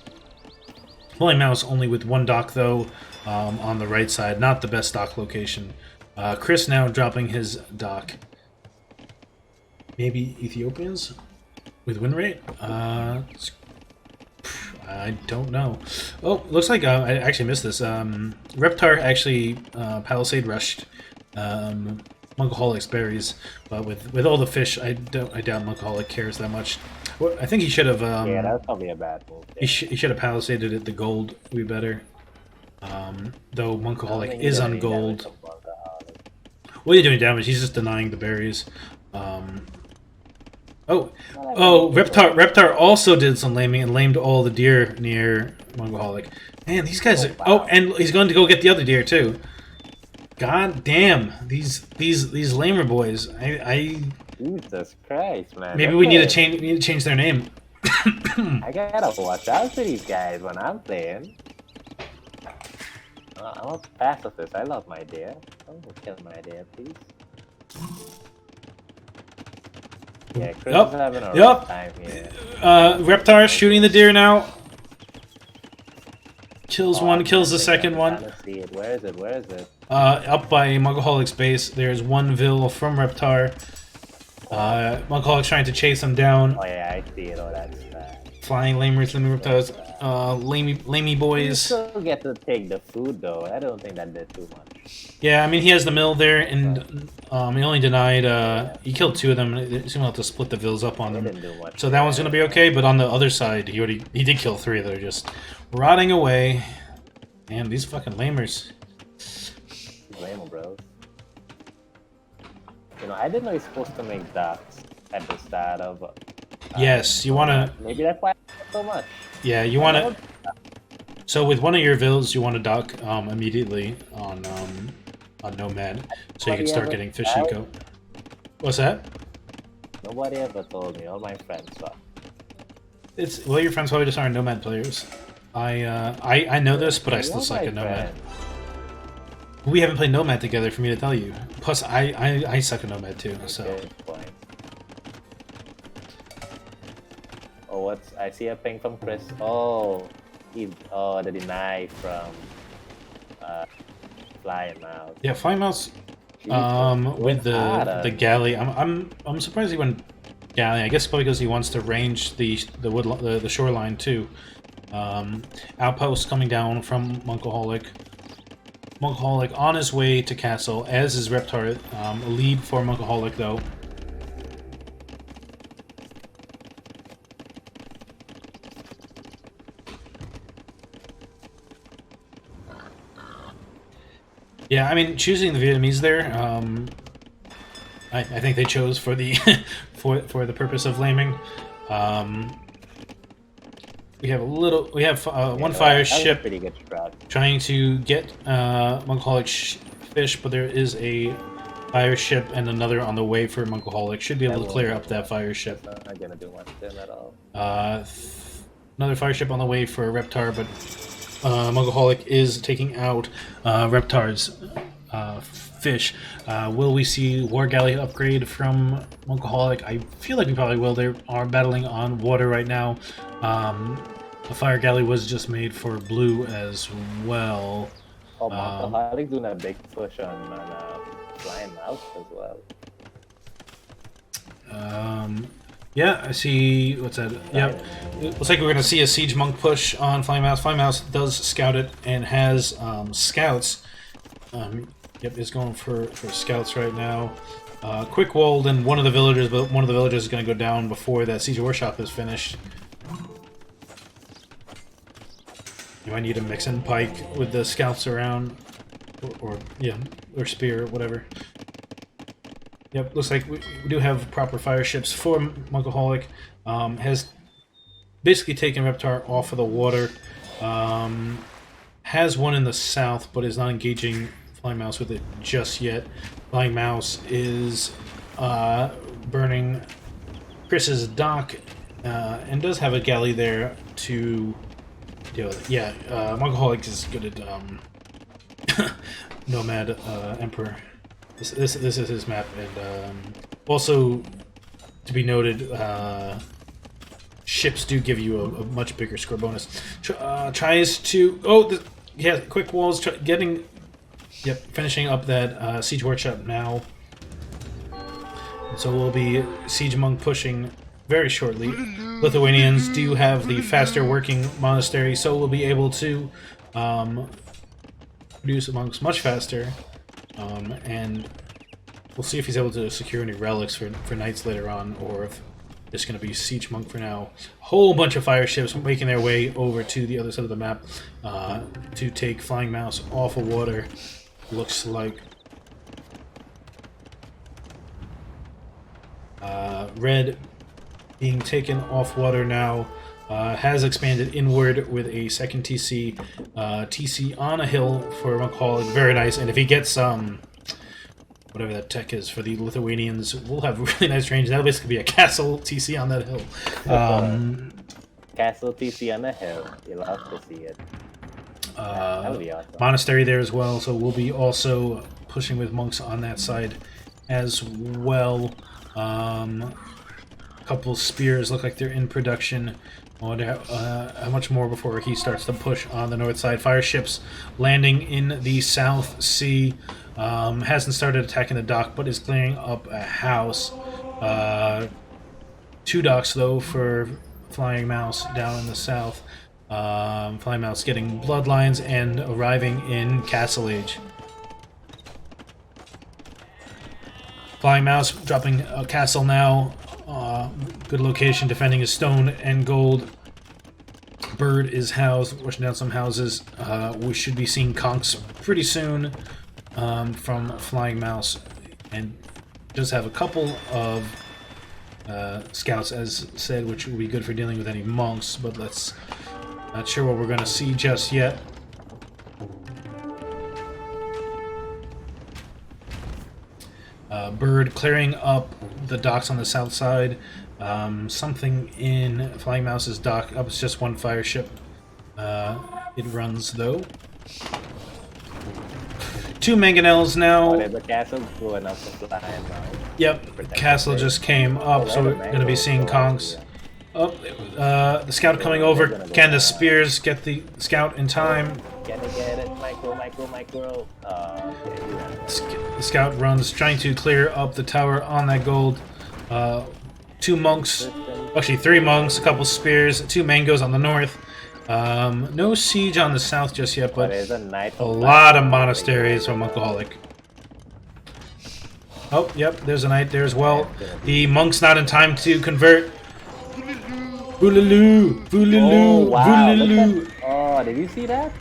Flying Mouse only with 1 dock though, on the right side. Not the best dock location. Chris now dropping his dock. Maybe Ethiopians with win rate? I don't know. Oh, looks like I actually missed this. Reptar actually Palisade rushed Monkaholic's berries, but with all the fish, I doubt Monkaholic cares that much. Well, I think he should have. Yeah, that's probably a bad move. He should have palisaded it. The gold would be better. Though Monkaholic is on gold. What are you doing damage? He's just denying the berries. Oh, Well, I oh, mean, Reptar also did some laming and lamed all the deer near Mongolic. Man, these guys oh, are. Oh, wow. and he's going to go get the other deer too. God damn, these lamer boys. I Jesus Christ, man. maybe They're we need to playing. change. We need to change their name. I gotta watch out for these guys when I'm playing. I'm a pacifist. I love my deer. Don't kill my deer, please. Yeah, Chris is Yup, having a rough yup. time here. Reptar shooting the deer now. Kills Oh, one, I'm kills the missing. second I'm one. trying to see it. Where is it? Where is it? Up by Mongoholic's base, there's one Vil from Reptar. Mongoholic's trying to chase him down. Oh yeah, I see it. Oh, that's bad. Flying lamers and Reptars. Lamey You boys. still get to take the food though. I don't think that did too much. Yeah, I mean, he has the mill there, and he only denied, he killed two of them, and he's going to have to split the Vils up on It them. didn't do much. So that one's going to be okay, but on the other side, he did kill three that are just rotting away. Man, these fucking lamers. Blame him, bros. You know, I didn't know you're supposed to make dots at the start of. Yes, you want to... Maybe that's why I like so much. Yeah, you want to... So with one of your Vils, you want to dock immediately on Nomad, so you can start getting fish eco. What's that? Nobody ever told me. All my friends suck. Well, your friends probably just aren't Nomad players. I know this, but I still suck at Nomad. We haven't played Nomad together for me to tell you. Plus, I suck at Nomad too. So. Good point. Oh, I see a ping from Chris. Oh, the deny from Flying Mouse. Yeah, Flying Mouse. With the galley, I'm surprised he went galley. I guess probably because he wants to range the shoreline too. Outpost coming down from Mongoholic. Mongoholic on his way to castle, as is Reptar. A lead for Mongoholic though. Yeah, I mean, choosing the Vietnamese there, I think they chose for the for the purpose of laming. We have one fire ship trying to get Mongoholic fish, but there is a fire ship and another on the way for Mongoholic. Should be able to clear up that fire ship. Not gonna do much to them at all. Another fire ship on the way for Reptar, but Mongoholic is taking out Reptar's fish. Will we see War Galley upgrade from Mongoholic? I feel like we probably will. They are battling on water right now. The Fire Galley was just made for blue as well. Oh, Mongoholic's doing a big push on Flying Mouse as well. Yeah, I see. What's that? Yep. It looks like we're going to see a Siege Monk push on Flying Mouse. Flying Mouse does scout it and has scouts. Yep, is going for scouts right now. Quick walled in one of the villagers, but one of the villagers is going to go down before that Siege Workshop is finished. You might need to mix in pike with the scouts around, or spear, or whatever. Yep, looks like we do have proper fire ships for Mongoholic. Has basically taken Reptar off of the water. Has one in the south, but is not engaging Flying Mouse with it just yet. Flying Mouse is burning Chris's dock, and does have a galley there to deal with it. Yeah, Mongoholic is good at Nomad Emperor. This is his map, and also to be noted, ships do give you a much bigger score bonus. Tries to quick walls finishing up that Siege Workshop now. So we'll be Siege Monk pushing very shortly. Lithuanians do have the faster working monastery, so we'll be able to produce monks much faster. And we'll see if he's able to secure any relics for knights later on, or if it's going to be Siege Monk for now. Whole bunch of fire ships making their way over to the other side of the map to take Flying Mouse off of water. Looks like Red being taken off water now. Has expanded inward with a second TC. TC on a hill for McCall. Very nice. And if he gets whatever that tech is for the Lithuanians, we'll have really nice range. That'll basically be a castle TC on that hill. Castle TC on the hill. You'll love to see it. That'll be awesome. Monastery there as well, so we'll be also pushing with monks on that side as well. Couple spears look like they're in production. I wonder how much more before he starts to push on the north side. Fire ships landing in the South Sea. Hasn't started attacking the dock, but is clearing up a house. 2 docks, though, for Flying Mouse down in the south. Flying Mouse getting bloodlines and arriving in Castle Age. Flying Mouse dropping a castle now. Good location, defending his stone and gold. Bird is housed, pushing down some houses. We should be seeing conks pretty soon from Flying Mouse, and does have a couple of scouts, as said, which will be good for dealing with any monks, but let's not sure what we're going to see just yet. Bird clearing up the docks on the south side. Something in Flying Mouse's dock. Up, it's just 1 fire ship. It runs, though. 2 mangonels now. Oh, the castle's going up to flying now. Yep, castle just came up, so we're going to be seeing conks. Oh, the scout coming over. Can the spears get the scout in time? Can they get it? Micro. The scout runs, trying to clear up the tower on that gold. 2 monks, actually 3 monks, a couple spears, 2 mangoes on the north. No siege on the south just yet, but a lot of monasteries from Alcoholic. Oh, yep, there's a knight there as well. The monk's not in time to convert. Voulilou! Voulilou! Oh, wow. Voulilou! Oh, did you see that?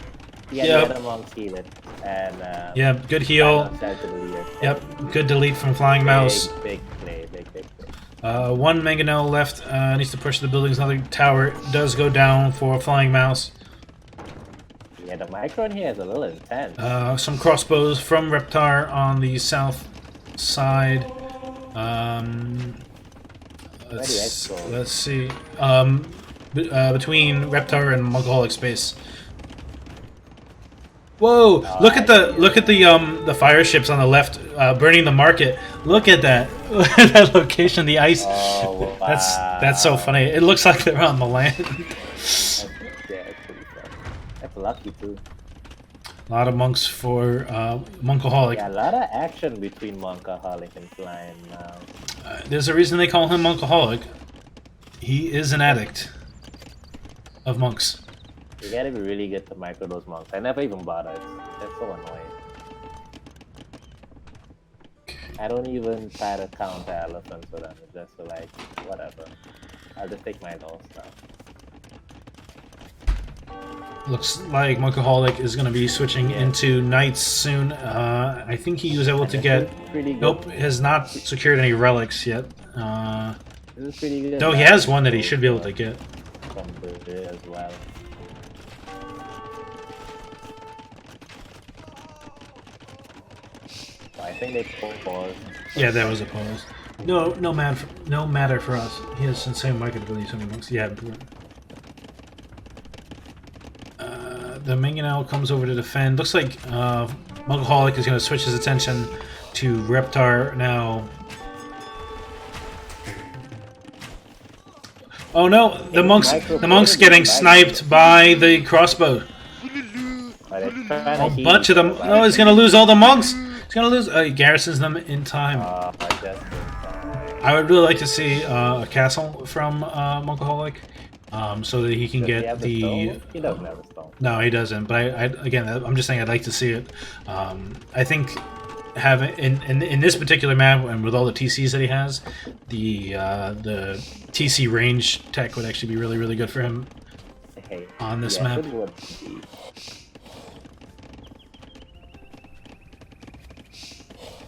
Yeah, Yep. the other monks healed. And, Yep, good heal. Yep, good delete from Flying Mouse. Big play. 1 mangonel left. Needs to push the buildings. Another tower does go down for Flying Mouse. Yeah, the micro in here is a little intense. Some crossbows from Reptar on the south side. Let's see. Between Reptar and Alcoholic space. Whoa! Look at the fire ships on the left, burning the market. Look at that! That location, the ice. Oh, wow. That's so funny. It looks like they're on the land. It's pretty fun. That's lucky too. A lot of monks for Monkaholic. Yeah, a lot of action between Monkaholic and Flying now. There's a reason they call him Monkaholic. He is an addict of monks. You gotta be really good to micro those monks. I never even bothered. That's so annoying. I don't even try to counter elephants with them. It's just like, whatever. I'll just take my little stuff. Looks like Monkaholic is going to be switching into knights soon. I think he was able to get... Nope, has not secured any relics yet. This is pretty good. No, he has one that he should be able to get. Some good as well. I think they paused. Yeah, that was a pause. No matter for us. He has the same marketability so many monks. Yeah. The Mangonel comes over to defend. Looks like Monkaholic is going to switch his attention to Reptar now. Oh no, the monks getting sniped by the crossbow. A bunch of them. Oh, he's going to lose all the monks. He's going to lose. He garrisons them in time. I would really like to see a castle from Monkaholic. So that he can get the... He doesn't have a stone. No, he doesn't. But again, I'm just saying I'd like to see it. I think having in this particular map and with all the TCs that he has, the TC range tech would actually be really, really good for him on this map.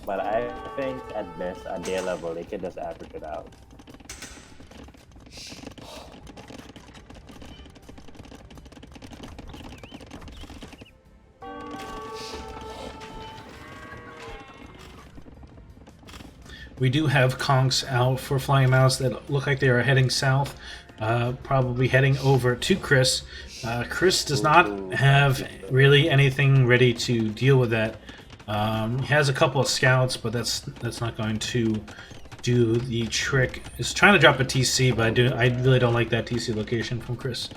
But I think at best, at their level, they can just average it out. We do have conks out for Flying Mouse that look like they are heading south, probably heading over to Chris. Chris does not have really anything ready to deal with that. He has a couple of scouts, but that's not going to do the trick. He's trying to drop a TC, but I really don't like that TC location from Chris.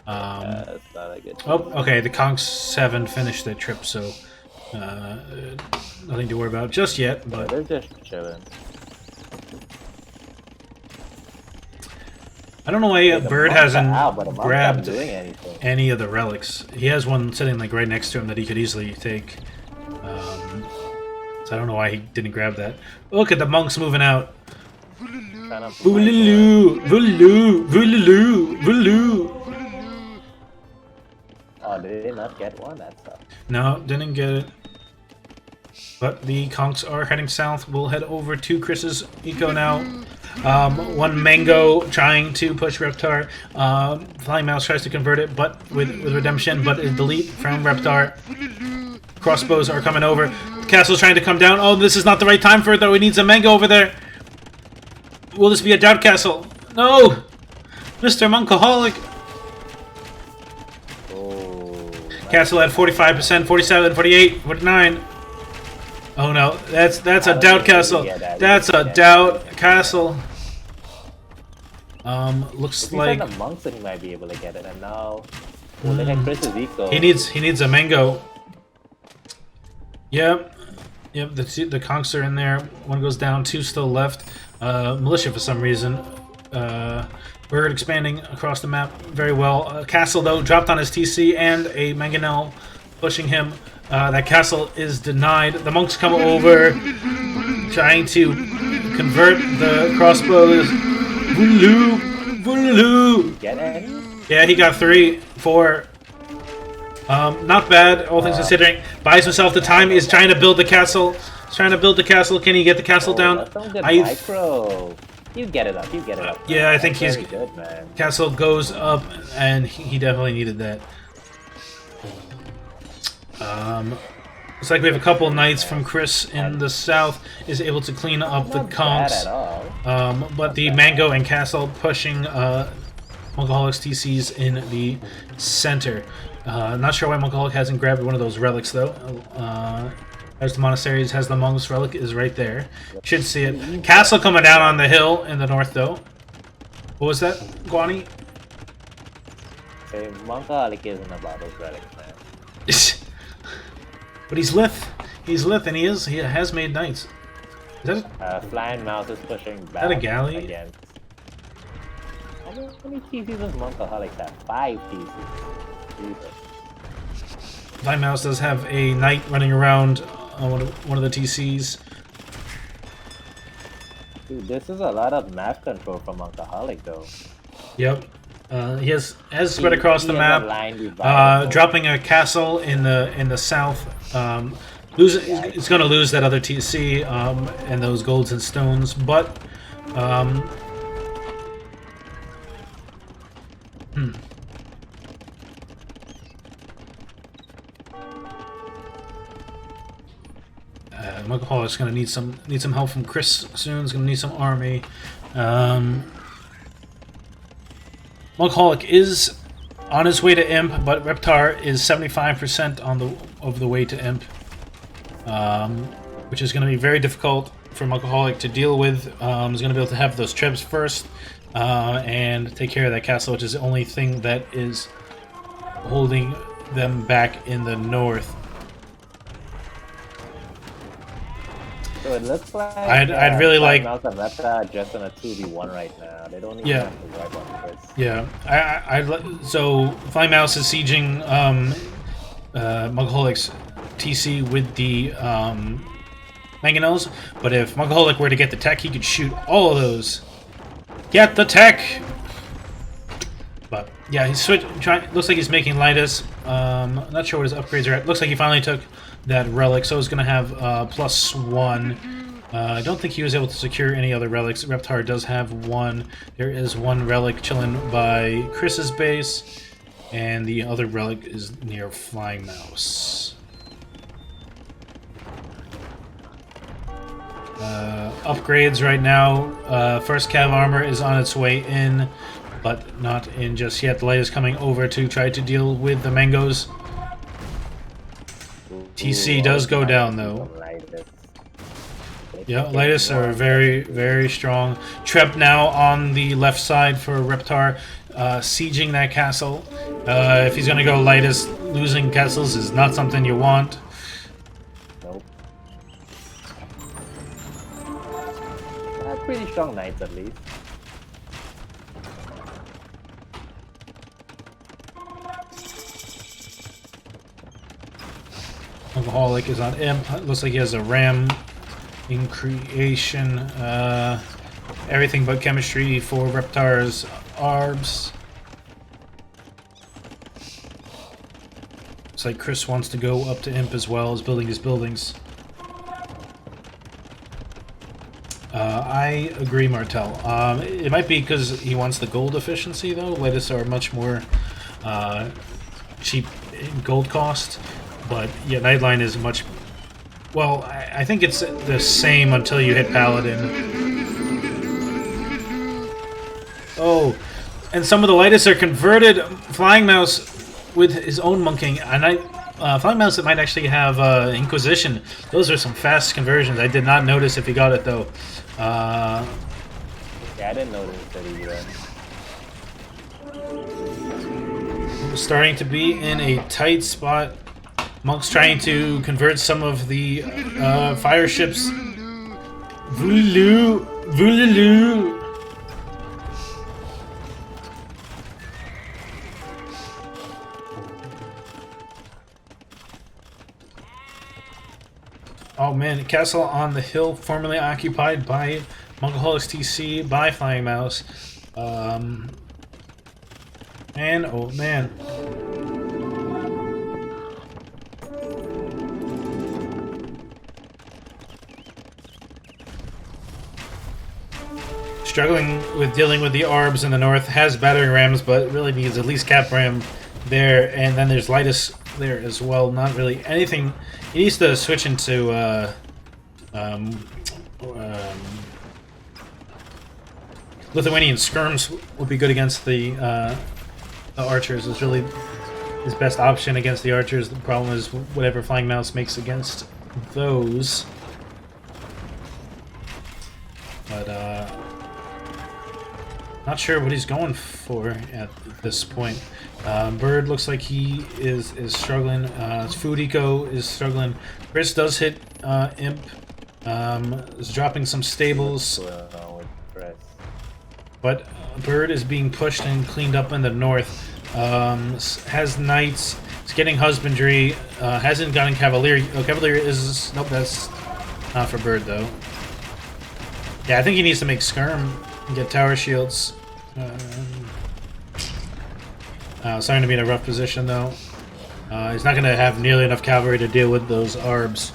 That's not a good Oh, okay. The Conks 7 finished their trip, so nothing to worry about just yet. But they're just chilling. I don't know why Bird hasn't grabbed doing anything. any of the relics. He has one sitting like right next to him that he could easily take. So I don't know why he didn't grab that. Look at the monks moving out. Vouloo, vouloo, vouloo, vouloo. Oh, did they not get one? That's tough. No, didn't get it. But the conks are heading south. We'll head over to Chris's eco now. One Mango trying to push Reptar. Flying Mouse tries to convert it, but with Redemption, but is delete from Reptar. Crossbows are coming over. Castle's trying to come down. Oh, this is not the right time for it, though. He needs a Mango over there. Will this be a Doubt Castle? No! Mr. Monkaholic. Oh, Castle at 45%, 47, 48, 49. Oh no, that's a Doubt Castle. That's a Doubt Castle. Looks like the monks that he might be able to get it, and now look at Chris's eco. he needs a Mango. Yep, the conks are in there. One goes down, two still left. Militia for some reason. Bird expanding across the map very well. Castle though dropped on his TC and a Mangonel pushing him. That castle is denied. The monks come over, trying to convert the crossbows. Vouloo, vouloo. Get it? Yeah, he got 3, 4. Not bad, all things considering. Buys himself the time. He's trying to build the castle. He's trying to build the castle. Can he get the castle down? That's some good micro. You get it up. You get it up. Yeah, I think he's good, man. Castle goes up, and he definitely needed that. Looks like we have a couple knights from Chris in the south is able to clean up the conks. But the Mango and Castle pushing Monkaholics TCs in the center. Not sure why Monkaholic hasn't grabbed one of those relics though. There's the monasteries, has the monks relic is right there. Should see it. Castle coming down on the hill in the north though. What was that, Guani? Hey, Monkaholic isn't about those relics, man. But he's lith. He's lith, and he has made knights. Is that Flying Mouse is pushing back. Is that a galley? Against. How many TCs does Monkaholic have? 5 TCs. Jesus. Flying Mouse does have a knight running around on one of the TCs. Dude, this is a lot of map control for Monkaholic, though. Yep. He has spread across the map, dropping a castle in the south. It's going to lose that other TC and those golds and stones, but Monkaholic is going to need some help from Chris soon. He's going to need some army. Monkaholic is on his way to Imp, but Reptar is 75% of the way to Imp, which is going to be very difficult for Monkaholic to deal with. He's going to be able to have those trebs first and take care of that castle, which is the only thing that is holding them back in the north. So it looks like I'd really like Reptar just on a 2v1 right now. They don't even have to work on Chris. Yeah, so Flying Mouse is sieging Monkaholic's TC with the Mangonels, but if Monkaholic were to get the tech, he could shoot all of those. Get the tech! But yeah, he's looks like he's making Lightus. Not sure what his upgrades are at. Looks like he finally took that relic, so he's going to have +1. I don't think he was able to secure any other relics. Reptar does have one. There is one relic chilling by Chris's base, and the other relic is near Flying Mouse. Upgrades right now. First cav armor is on its way in, but not in just yet. The light is coming over to try to deal with the mangoes. TC does go down though. Yeah, Lightus are very, very strong. Trep now on the left side for Reptar, sieging that castle. If he's gonna go Lightus, losing castles is not something you want. Nope. Pretty strong knights at least. Alcoholic is on Imp. Looks like he has a ram in creation. Everything but chemistry for Reptar's Arbs. Looks like Chris wants to go up to Imp as well as building his buildings. I agree, Martel. It might be because he wants the gold efficiency, though. Latest are much more cheap in gold cost. But yeah, Nightline is much... Well, I think it's the same until you hit Paladin. Oh, and some of the Lightest are converted. Flying Mouse with his own monking. And Flying Mouse that might actually have Inquisition. Those are some fast conversions. I did not notice if he got it, though. Yeah, I didn't notice that either. Starting to be in a tight spot. Monk's trying to convert some of the fire ships. Voulou! Voulou! Oh man, castle on the hill formerly occupied by Mongoholic's TC, by Flying Mouse. And oh man. Struggling with dealing with the Arbs in the north, has battering rams, but really needs at least cap ram there, and then there's Lightus there as well. Not really anything. He needs to switch into Lithuanian skirms would be good against the archers. Is really his best option against the archers. The problem is whatever Flying Mouse makes against those. But not sure what he's going for at this point. Bird looks like he is struggling. Food Eco is struggling. Chris does hit Imp. Is dropping some stables. But Bird is being pushed and cleaned up in the north. Has knights. Is getting husbandry. Hasn't gotten Cavalier. Oh, Cavalier is... Nope, that's not for Bird, though. Yeah, I think he needs to make Skirm and get tower shields. Starting to be in a rough position, though. He's not going to have nearly enough cavalry to deal with those Arbs.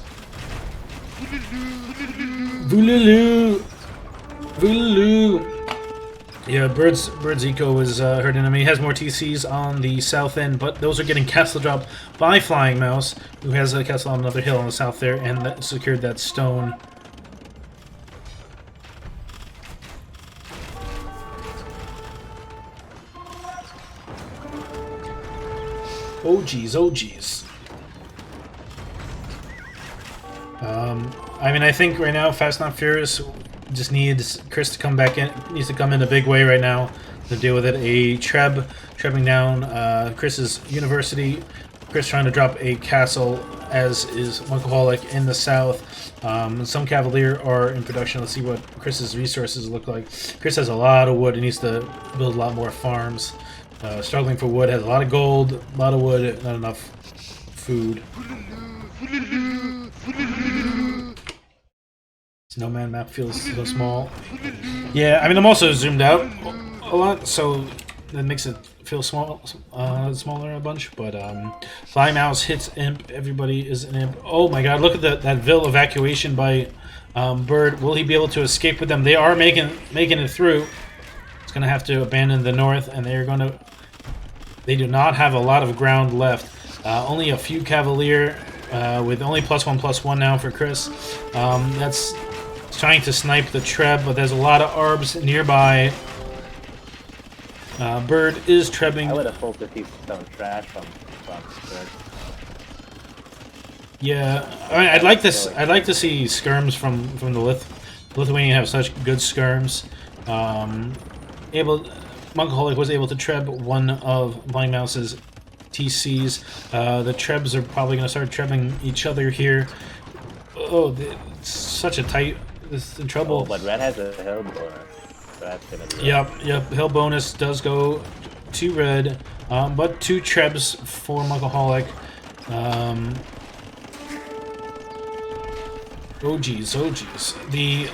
Voulou! Voulou! Yeah, Bird's Eco is hurting him. He has more TCs on the south end, but those are getting castle dropped by Flying Mouse, who has a castle on another hill on the south there, and that secured that stone. Oh geez, oh geez. I mean, I think right now, Fast Not Furious just needs Chris to come back in. Needs to come in a big way right now to deal with it. A trebbing down Chris's university. Chris trying to drop a castle, as is Monkoholic in the south. Some Cavalier are in production. Let's see what Chris's resources look like. Chris has a lot of wood. He needs to build a lot more farms. Struggling for wood, has a lot of gold, a lot of wood, not enough food. Snowman map feels so small. Yeah, I mean, I'm also zoomed out a lot, so that makes it feel small, smaller a bunch. But Fly Mouse hits Imp. Everybody is an Imp. Oh my God! Look at that Ville evacuation by Bird. Will he be able to escape with them? They are making it through. It's gonna have to abandon the north, and they're gonna. They do not have a lot of ground left. Only a few Cavalier, with only +1/+1 now for Chris. That's He's trying to snipe the Treb, but there's a lot of arbs nearby. Bird is trebbing. I would have hoped to see some trash from Skirt. Yeah, I mean, I'd like this. I'd like to see skirms from the Lithuania have such good skirms. Monkaholic was able to treb one of Blind Mouse's TCs. The trebs are probably going to start trebbing each other here. Oh, it's such a tight. This is in trouble. Oh, but Red has a hill bonus. So that's gonna be Yep. Hill bonus does go to Red, but 2 trebs for Monkaholic. Oh geez. The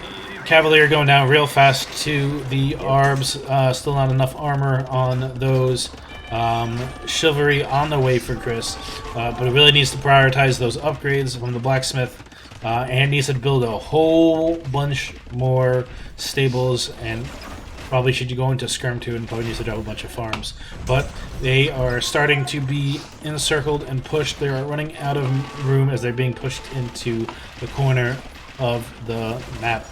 Cavalier going down real fast to the Arbs. Still not enough armor on those. Chivalry on the way for Chris, but it really needs to prioritize those upgrades from the blacksmith, and needs to build a whole bunch more stables, and probably should go into Skirm too, and probably needs to drop a bunch of farms. But they are starting to be encircled and pushed. They are running out of room as they're being pushed into the corner of the map.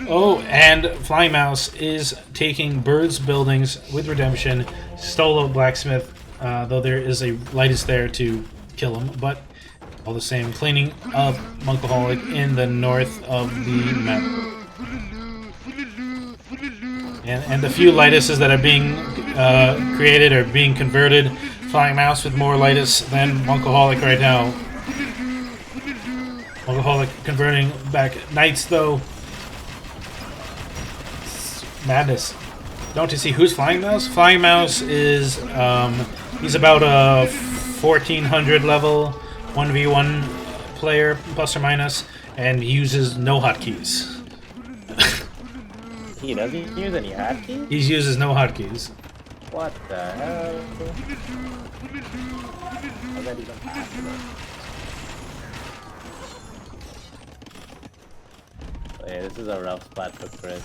Oh, and Flying Mouse is taking Bird's buildings with Redemption. Stole a blacksmith, though there is a lightest there to kill him. But all the same, cleaning up Monkaholic in the north of the map. And the few lightesses that are being created are being converted. Flying Mouse with more lightest than Monkaholic right now. Monkaholic converting back knights though. Madness. Don't you see who's Flying Mouse? Flying Mouse is he's about a 1400 level 1v1 player plus or minus, and he uses no hotkeys. He doesn't use any hotkeys? He uses no hotkeys. What the hell? How's that even possible? Oh, yeah, this is a rough spot for Chris.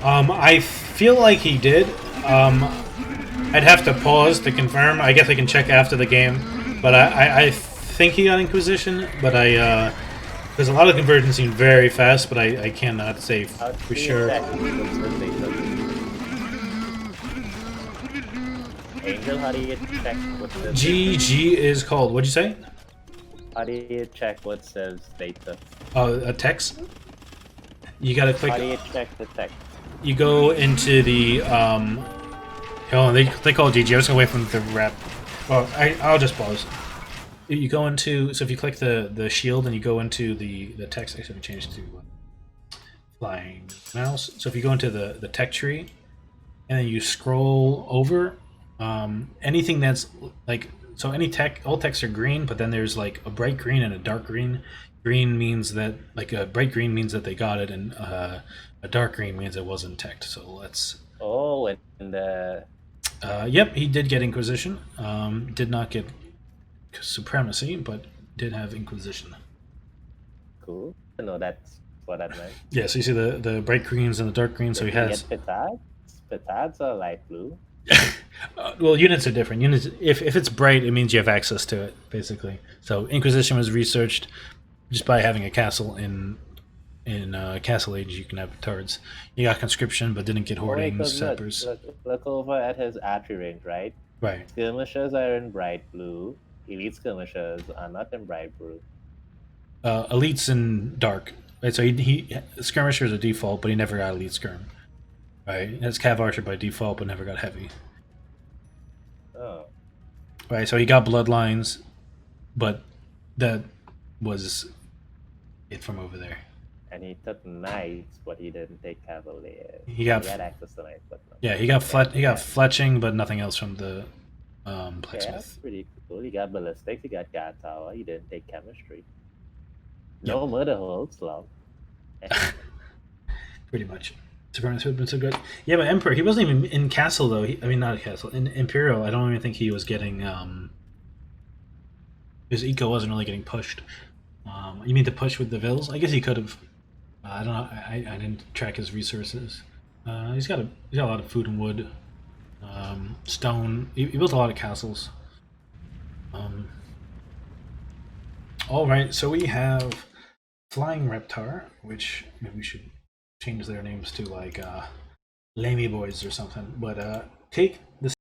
I feel like he did. I'd have to pause to confirm. I guess I can check after the game, but I think he got Inquisition, but because a lot of conversions seem very fast, but I cannot say for sure. Angel, how do you check what says GG is called. What'd you say? How do you check what says data? A text. You gotta click. How do you check the text? You go into the hold on, they call it GG. I was gonna wait for them to wrap. Oh, I'll just pause. You go into, so if you click the shield and you go into the text, actually we changed to Flying Mouse. So if you go into the tech tree and then you scroll over, anything that's like, so any tech, all texts are green, but then there's like a bright green and a dark green. Green means that, like a bright green means that they got it, and a dark green means it wasn't teched. So let's. Oh, and yep, he did get Inquisition. Did not get Supremacy, but did have Inquisition. Cool. No, that's what that meant. Yeah, so you see the bright greens and the dark greens, so he has. Petards? Petards are light blue. Well, units are different. Units, if it's bright, it means you have access to it, basically. So Inquisition was researched just by having a castle in Castle Age. You can have petards. You got conscription, but didn't get hoarding sappers. Look over at his archery range, right? Right. Skirmishers are in bright blue. Elite skirmishers are not in bright blue. Elite's in dark. Right. So he skirmisher is a default, but he never got elite skirm. Right. That's Cav Archer by default, but never got heavy. Oh. Right. So he got bloodlines, but that was it from over there. And he took knights, but he didn't take cavaliers. He had access to knights, but no. Yeah, he got fletching, but nothing else from the blacksmith. Yeah, that's pretty cool. He got ballistics, he got guard tower, he didn't take chemistry. No Yep. murder holds, love. Pretty much. Supremacy would have been so good. Yeah, but Emperor, he wasn't even in Castle though. I mean, not Castle. In Imperial, I don't even think he was getting. His eco wasn't really getting pushed. You mean to push with the Vills? I guess he could have. I don't know. I didn't track his resources. He's got a lot of food and wood. stone. He built a lot of castles. All right, so we have FlyingReptar, which maybe we should change their names to like Lamey Boys or something. But take the